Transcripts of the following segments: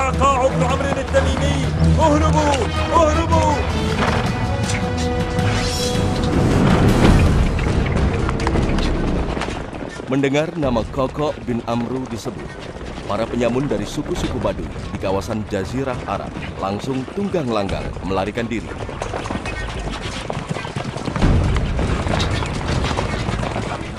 قعقاع بن عمرو التميمي. اهربوا اهربوا. Mendengar nama Qaqaa' bin Amru disebut, para penyamun dari suku-suku Baduy di kawasan Jazirah Arab langsung tunggang langgang melarikan diri.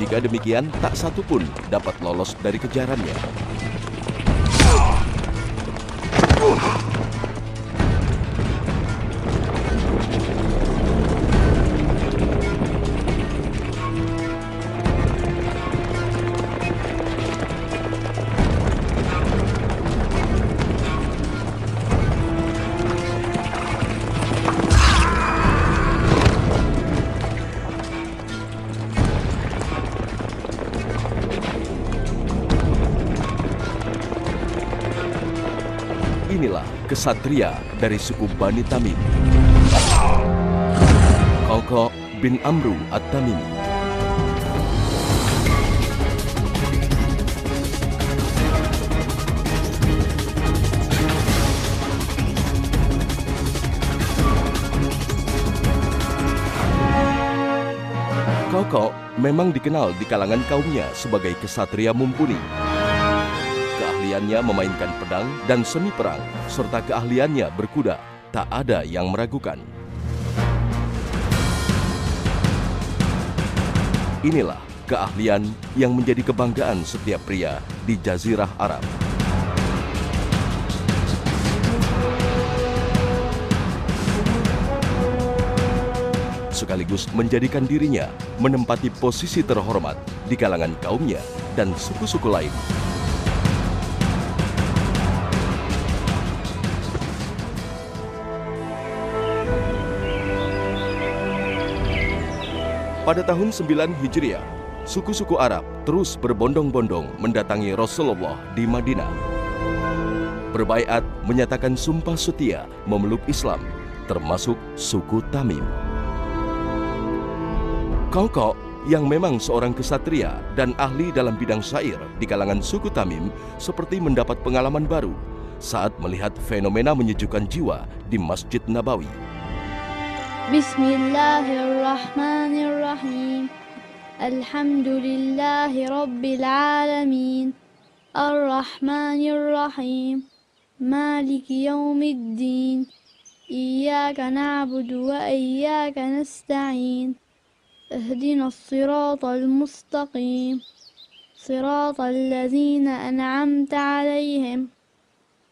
Jika demikian, tak satu pun dapat lolos dari kejarannya. Inilah kesatria dari suku Bani Tamim, Qaqaa' bin Amru at-Tamimi. Qaqaa' memang dikenal di kalangan kaumnya sebagai kesatria mumpuni. Keahliannya memainkan pedang dan seni perang, serta keahliannya berkuda, tak ada yang meragukan. Inilah keahlian yang menjadi kebanggaan setiap pria di Jazirah Arab. Sekaligus menjadikan dirinya menempati posisi terhormat di kalangan kaumnya dan suku-suku lain. Pada tahun 9 Hijriah, suku-suku Arab terus berbondong-bondong mendatangi Rasulullah di Madinah. Berbaiat menyatakan sumpah setia memeluk Islam, termasuk suku Tamim. Qaqaa' yang memang seorang kesatria dan ahli dalam bidang syair di kalangan suku Tamim seperti mendapat pengalaman baru saat melihat fenomena menyejukkan jiwa di Masjid Nabawi. Bismillahirrahmanirrahim. Alhamdulillahi Rabbil Alamin. Ar-Rahmanirrahim. Maliki Yawmiddin. Iyyaka na'budu wa iyyaka nasta'in. Ihdina as-siratal mustaqim. Siratal ladzina an'amta 'alaihim.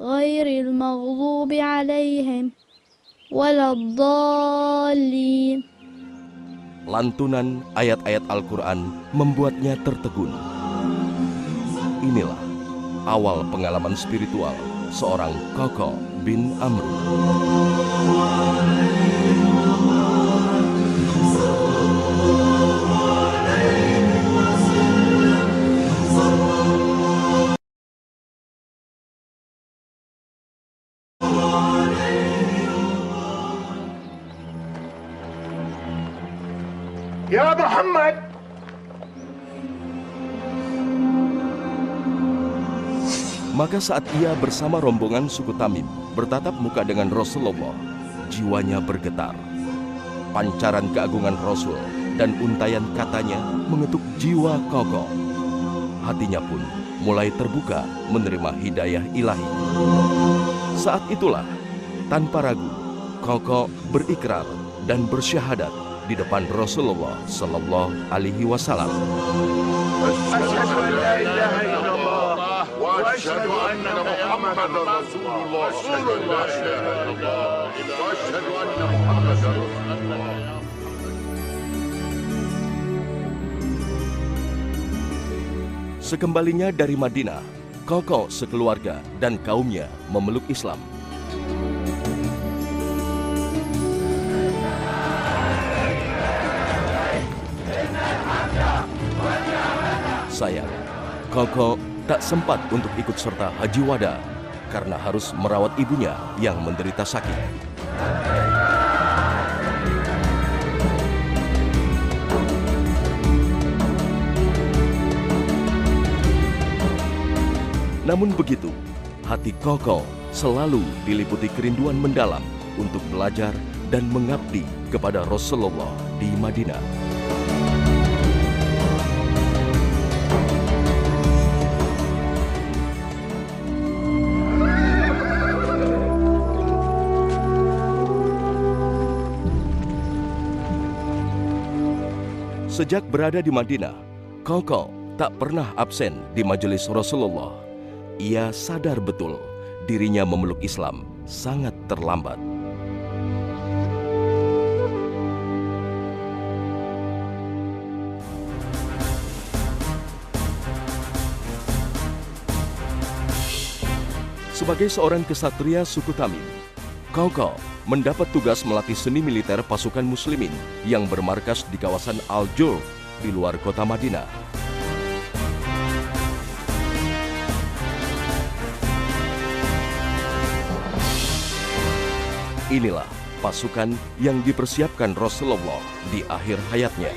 Ghairil maghdubi 'alaihim waladdallin. Lantunan ayat-ayat Al-Quran membuatnya tertegun. Inilah awal pengalaman spiritual seorang Qaqaa' bin Amru. Ya Muhammad. Maka saat ia bersama rombongan suku Tamim bertatap muka dengan Rasulullah, jiwanya bergetar. Pancaran keagungan Rasul dan untayan katanya mengetuk jiwa Qaqaa'. Hatinya pun mulai terbuka menerima hidayah ilahi. Saat itulah, tanpa ragu, Qaqaa' berikrar dan bersyahadat di depan Rasulullah Sallallahu Alaihi Wasallam. Asyhadu an la ilaha illallah wa asyhadu anna Muhammadar Rasulullah. Sekembalinya dari Madinah, Qaqaa' sekeluarga dan kaumnya memeluk Islam. Sayang, Qaqaa' tak sempat untuk ikut serta Haji Wada karena harus merawat ibunya yang menderita sakit. Namun begitu, hati Qaqaa' selalu diliputi kerinduan mendalam untuk belajar dan mengabdi kepada Rasulullah di Madinah. Sejak berada di Madinah, Koko tak pernah absen di majelis Rasulullah. Ia sadar betul dirinya memeluk Islam sangat terlambat. Sebagai seorang kesatria suku Tamim, Koko mendapat tugas melatih seni militer pasukan muslimin yang bermarkas di kawasan Al-Jurf di luar kota Madinah. Inilah pasukan yang dipersiapkan Rasulullah di akhir hayatnya.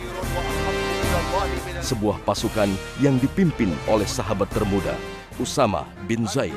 Sebuah pasukan yang dipimpin oleh sahabat termuda Usama bin Zaid.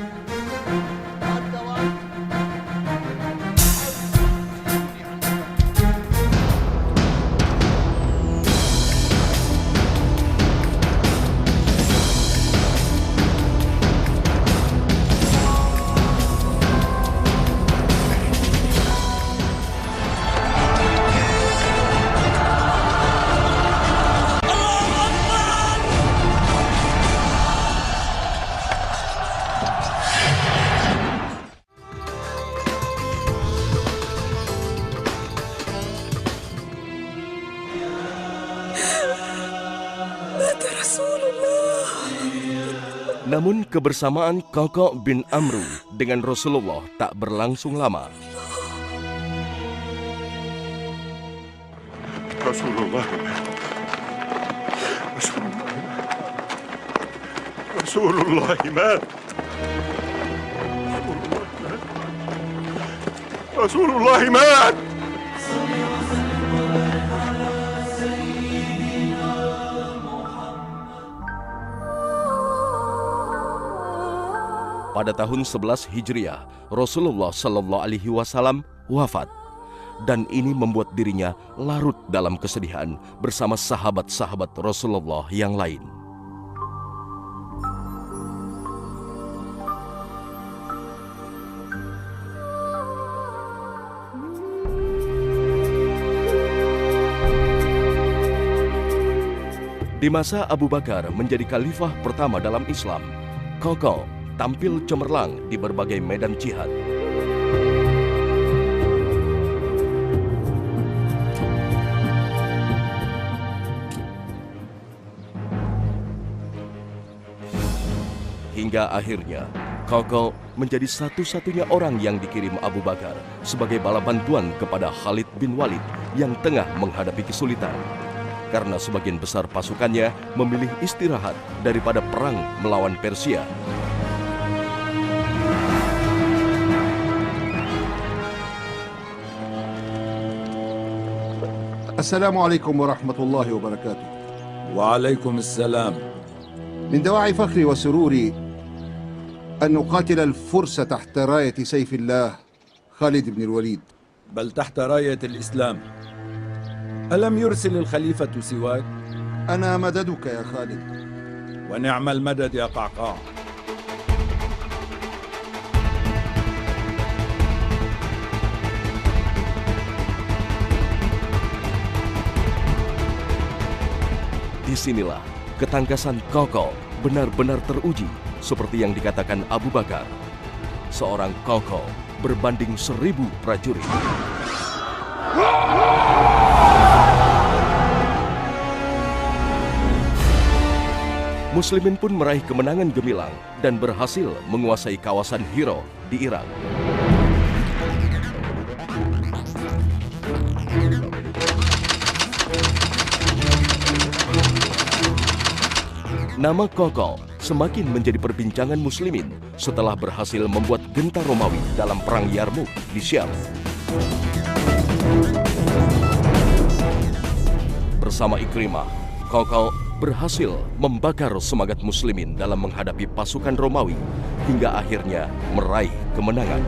Namun kebersamaan Koko bin Amru dengan Rasulullah tak berlangsung lama. Rasulullah mat. Rasulullah mat. Pada tahun 11 Hijriah, Rasulullah Shallallahu Alaihi Wasallam wafat, dan ini membuat dirinya larut dalam kesedihan bersama sahabat-sahabat Rasulullah yang lain. Di masa Abu Bakar menjadi khalifah pertama dalam Islam, Koko tampil cemerlang di berbagai medan jihad. Hingga akhirnya, Koko menjadi satu-satunya orang yang dikirim Abu Bakar sebagai bala bantuan kepada Khalid bin Walid yang tengah menghadapi kesulitan. Karena sebagian besar pasukannya memilih istirahat daripada perang melawan Persia. السلام عليكم ورحمة الله وبركاته. وعليكم السلام. من دواعي فخري وسروري أن نقاتل الفرس تحت راية سيف الله خالد بن الوليد. بل تحت راية الإسلام. ألم يرسل الخليفة سواك؟ أنا مددك يا خالد. ونعم المدد يا قعقاع. Disinilah ketangkasan Koko benar-benar teruji, seperti yang dikatakan Abu Bakar. Seorang Koko berbanding 1000 prajurit. Muslimin pun meraih kemenangan gemilang dan berhasil menguasai kawasan Hira di Irak. Nama Koko semakin menjadi perbincangan muslimin setelah berhasil membuat genta Romawi dalam perang Yarmuk di Syam. Bersama Ikrimah, Koko berhasil membakar semangat muslimin dalam menghadapi pasukan Romawi hingga akhirnya meraih kemenangan.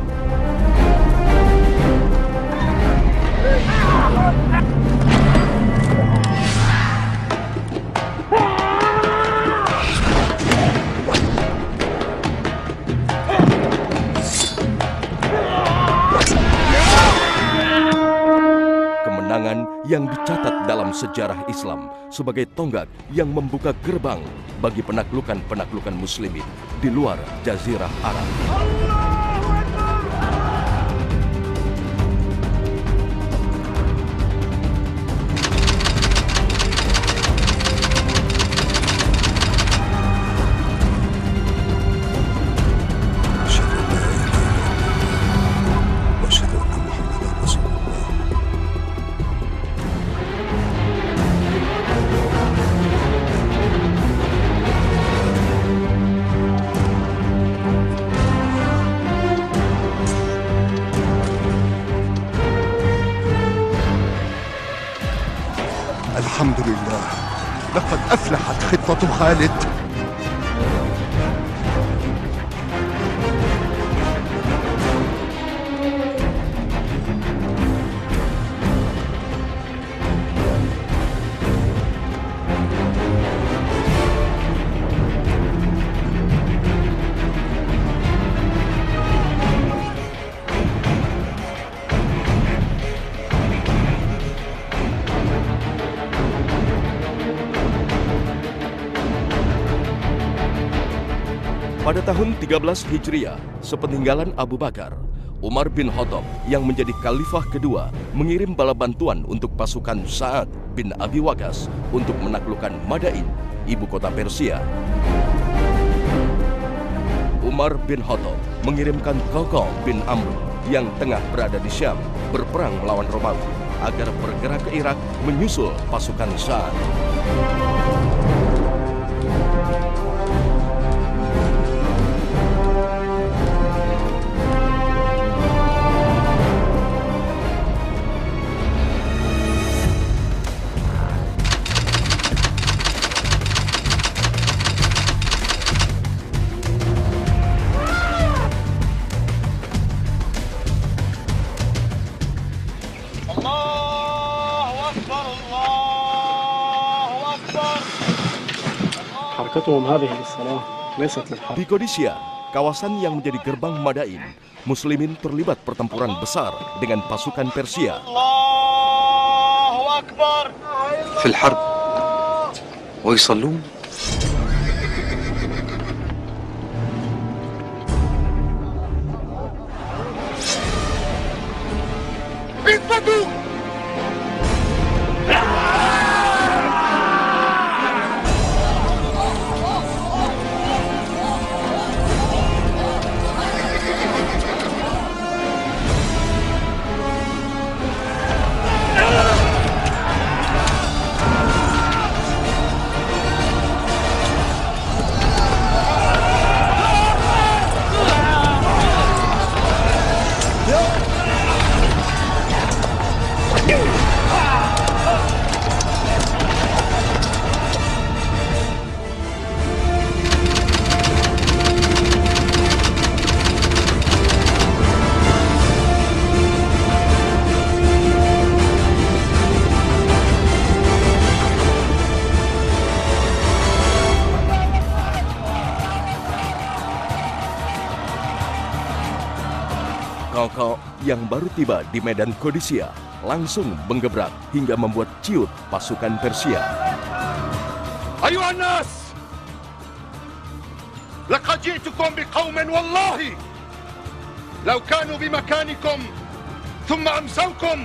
Yang dicatat dalam sejarah Islam sebagai tonggak yang membuka gerbang bagi penaklukan-penaklukan muslimin di luar Jazirah Arab. الحمد لله لقد أفلحت خطة خالد. Pada tahun 13 Hijriah, sepeninggalan Abu Bakar, Umar bin Khattab yang menjadi khalifah kedua mengirim bala bantuan untuk pasukan Sa'ad bin Abi Waqqas untuk menaklukkan Madain, ibu kota Persia. Umar bin Khattab mengirimkan Qaqah bin Amr yang tengah berada di Syam berperang melawan Romawi agar bergerak ke Irak menyusul pasukan Sa'ad. Di Qadisiyah, kawasan yang menjadi gerbang Madain, muslimin terlibat pertempuran besar dengan pasukan Persia. في الحرب ويصلون. Qaqah yang baru tiba di medan Qadisiyah langsung menggebrak hingga membuat ciut pasukan Persia. أيها الناس لقد جئتكم بقوم والله لو كانوا بمكانكم ثم أمسوكم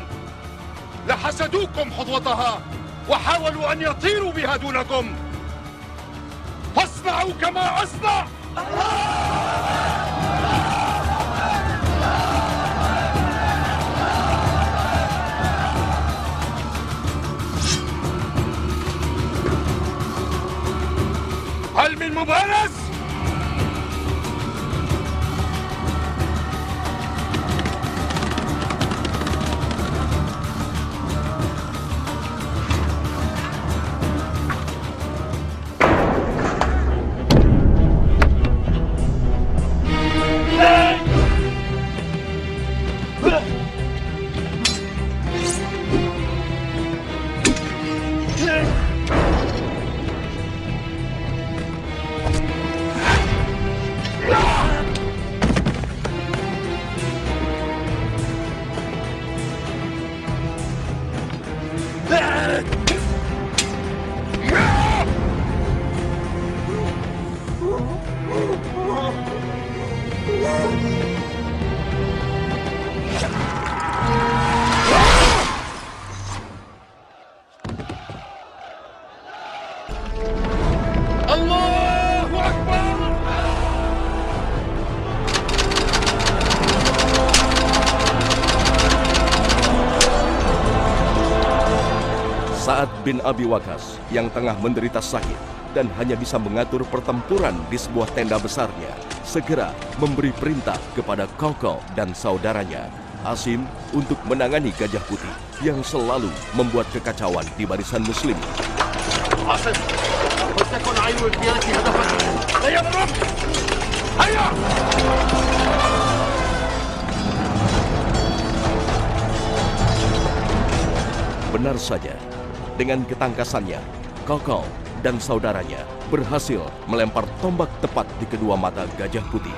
لحسدوكم حظوتها وحاولوا أن يطيروا بها دونكم فاصنعوا كما أصنع. هل من مبارز؟ Allahu Akbar. Sa'ad bin Abi Waqqas yang tengah menderita sakit dan hanya bisa mengatur pertempuran di sebuah tenda besarnya, segera memberi perintah kepada Qaqa dan saudaranya, Asim, untuk menangani Gajah Putih yang selalu membuat kekacauan di barisan muslim. Asim, فلتكن عين الخيانة هدفا لا يضرب. هيا. Benar saja, dengan ketangkasannya, Qaqa dan saudaranya berhasil melempar tombak tepat di kedua mata Gajah Putih.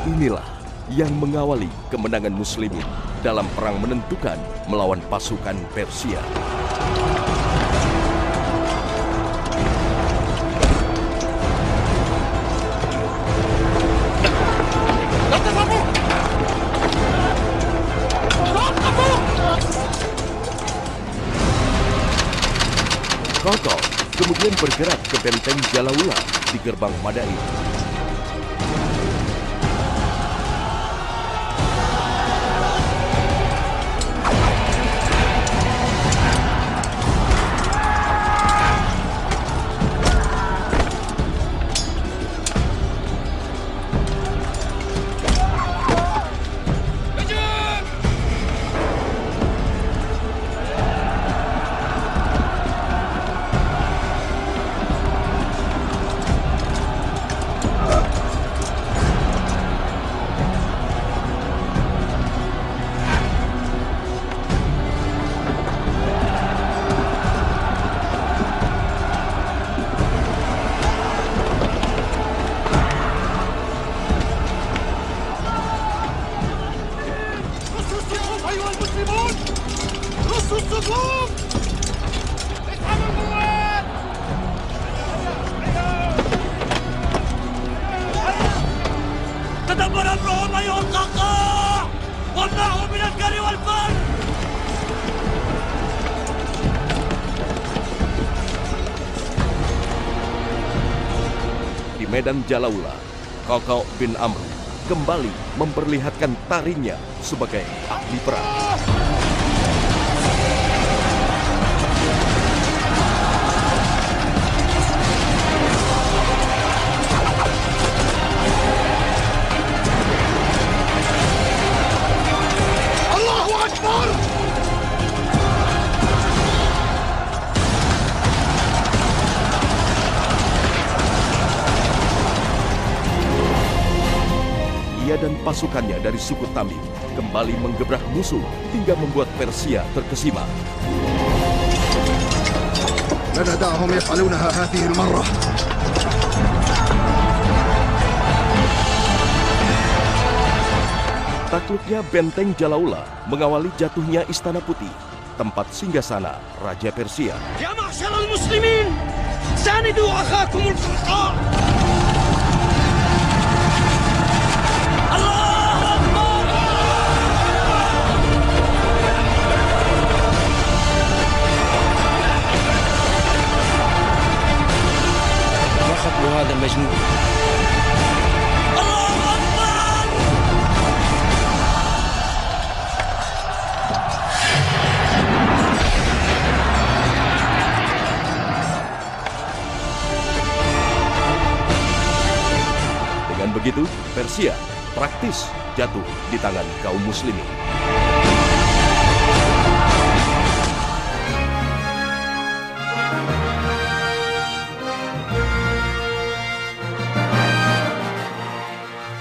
Inilah yang mengawali kemenangan Muslimin dalam perang menentukan melawan pasukan Persia. Qaqa kemudian bergerak ke benteng Jalaulah di gerbang Madain. تدبر أمرهم أيها القعقاع وامنعهم من الكر والفر. Di medan Jalaulah, Qaqa bin Amr kembali memperlihatkan taringnya sebagai ahli perang. Ia dan pasukannya dari suku Tamim kembali menggebrak musuh hingga membuat Persia terkesima. لا ندعهم يفعلونها هذه المرة. Takluknya benteng Jalaulah mengawali jatuhnya Istana Putih, tempat singgasana Raja Persia. يا معشر المسلمين ساندوا أخاكم القعقاع. هذا المجنون. الله أكبر. Dengan begitu, Persia praktis jatuh di tangan kaum muslimin.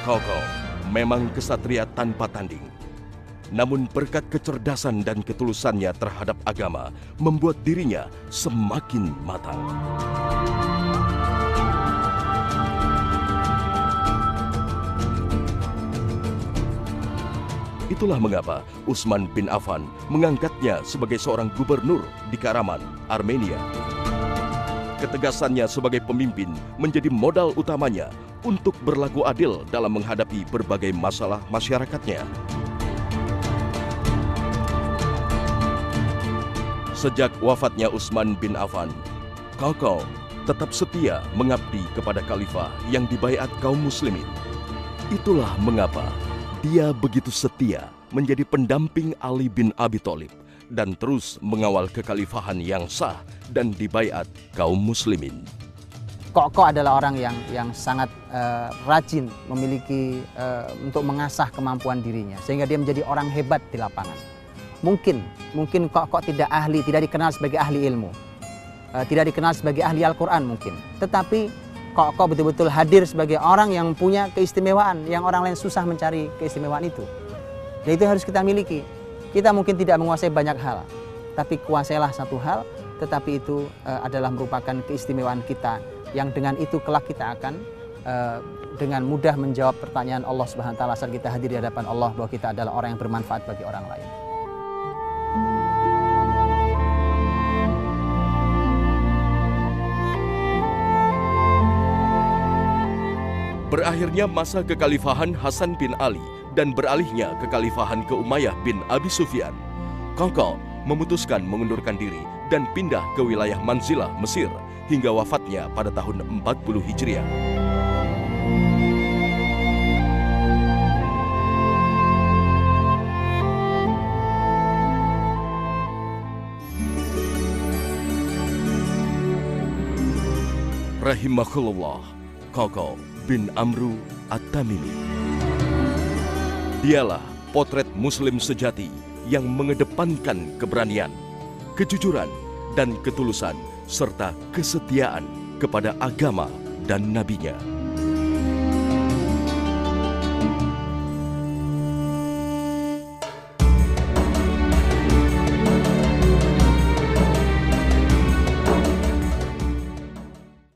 Qaqa memang kesatria tanpa tanding. Namun berkat kecerdasan dan ketulusannya terhadap agama membuat dirinya semakin matang. Itulah mengapa Utsman bin Affan mengangkatnya sebagai seorang gubernur di Karaman, Armenia. ketegasannya sebagai pemimpin menjadi modal utamanya untuk berlaku adil dalam menghadapi berbagai masalah masyarakatnya. Sejak wafatnya Utsman bin Affan, Kakao tetap setia mengabdi kepada khalifah yang dibaiat kaum muslimin. Itulah mengapa dia begitu setia menjadi pendamping Ali bin Abi Thalib dan terus mengawal kekhalifahan yang sah dan dibaiat kaum muslimin. Kakao adalah orang yang sangat rajin, memiliki untuk mengasah kemampuan dirinya sehingga dia menjadi orang hebat di lapangan. Mungkin Kakao tidak dikenal sebagai ahli ilmu, tidak dikenal sebagai ahli Al-Quran mungkin, tetapi Kakao betul-betul hadir sebagai orang yang punya keistimewaan yang orang lain susah mencari keistimewaan itu. Dan itu harus kita miliki. Kita mungkin tidak menguasai banyak hal, tapi kuasailah satu hal, tetapi itu adalah merupakan keistimewaan kita, yang dengan itu kelak kita akan dengan mudah menjawab pertanyaan Allah Subhanahu wa taala saat kita hadir di hadapan Allah bahwa kita adalah orang yang bermanfaat bagi orang lain. Berakhirnya masa kekhalifahan Hasan bin Ali dan beralihnya kekhalifahan ke Umayyah bin Abi Sufyan, Kakao memutuskan mengundurkan diri dan pindah ke wilayah Manzilah, Mesir hingga wafatnya pada tahun 40 Hijriah. Rahimahullah, Kakao bin Amru At-Tamimi. Dialah potret muslim sejati yang mengedepankan keberanian, kejujuran, dan ketulusan serta kesetiaan kepada agama dan nabinya.